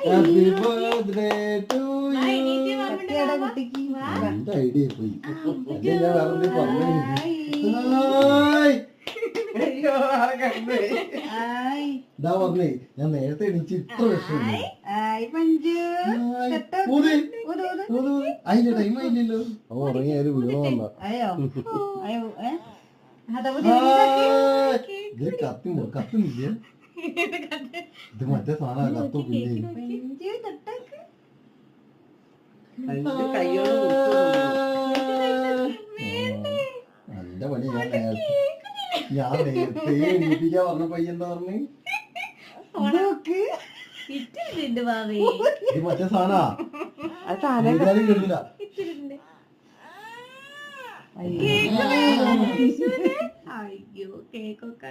happy birthday to കുട്ടിക്ക് എന്റെ idea പോയി ഞാൻ വേറെ പറഞ്ഞു ഇതാ പറഞ്ഞേ ഞാൻ നേരത്തെ എണീച്ച് ഇത്ര വിഷമം അതിന്റെ ടൈം ആയില്ലല്ലോ അവ ഉറങ്ങിയാല് വീണോ ഇത് കത്തുന്നില്ല ഇത് മറ്റേ സാധനം കത്തു പിന്നെ എന്റെ പണി ഞാൻ നേരത്തെ എണീപ്പിക്കാൻ പറഞ്ഞ പയ്യന്താ പറഞ്ഞു ഇത് മറ്റേ സാധനാ കിട്ടില്ല അയ്യോ കേക്കൊക്കെ